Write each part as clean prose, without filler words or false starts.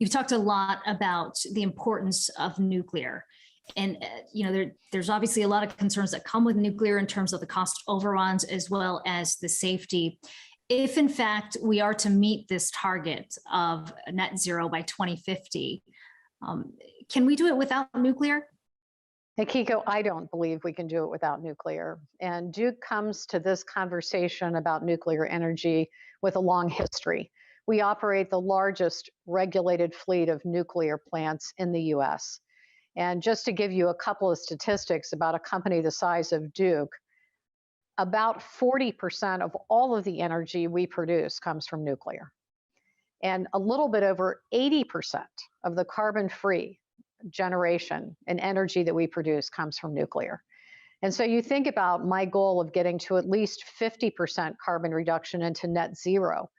You've talked a lot about the importance of nuclear. And there's obviously a lot of concerns that come with nuclear in terms of the cost overruns as well as the safety. If in fact we are to meet this target of net zero by 2050, can we do it without nuclear? Akiko, I don't believe we can do it without nuclear. And Duke comes to this conversation about nuclear energy with a long history. We operate the largest regulated fleet of nuclear plants in the US. And just to give you a couple of statistics about a company the size of Duke, about 40% of all of the energy we produce comes from nuclear. And a little bit over 80% of the carbon-free generation and energy that we produce comes from nuclear. And so you think about my goal of getting to at least 50% carbon reduction into net zero.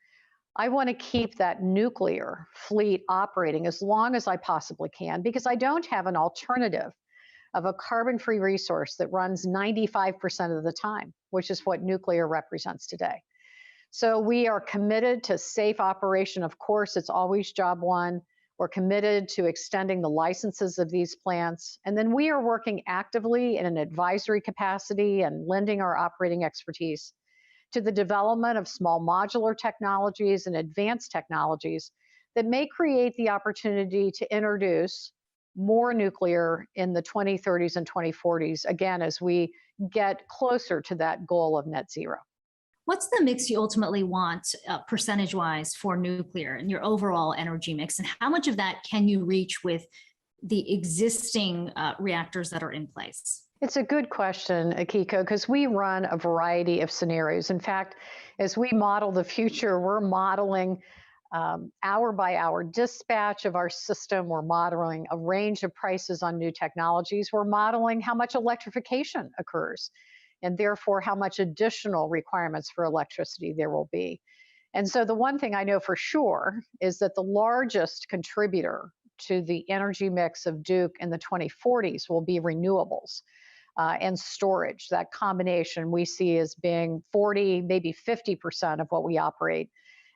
I want to keep that nuclear fleet operating as long as I possibly can because I don't have an alternative of a carbon-free resource that runs 95% of the time, which is what nuclear represents today. So we are committed to safe operation. Of course, it's always job one. We're committed to extending the licenses of these plants. And then we are working actively in an advisory capacity and lending our operating expertise to the development of small modular technologies and advanced technologies that may create the opportunity to introduce more nuclear in the 2030s and 2040s, again, as we get closer to that goal of net zero. What's the mix you ultimately want percentage-wise for nuclear and your overall energy mix? And how much of that can you reach with the existing reactors that are in place? It's a good question, Akiko, because we run a variety of scenarios. In fact, as we model the future, we're modeling hour by hour dispatch of our system. We're modeling a range of prices on new technologies. We're modeling how much electrification occurs, and therefore how much additional requirements for electricity there will be. And so the one thing I know for sure is that the largest contributor to the energy mix of Duke in the 2040s will be renewables and storage. That combination we see as being 40, maybe 50% of what we operate.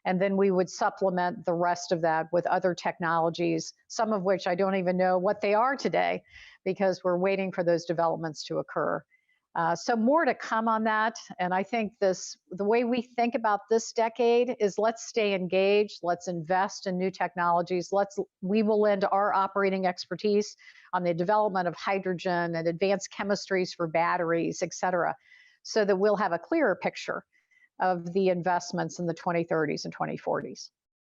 And then we would supplement the rest of that with other technologies, some of which I don't even know what they are today because we're waiting for those developments to occur. So more to come on that. And I think the way we think about this decade is let's stay engaged, let's invest in new technologies, we will lend our operating expertise on the development of hydrogen and advanced chemistries for batteries, et cetera, so that we'll have a clearer picture of the investments in the 2030s and 2040s.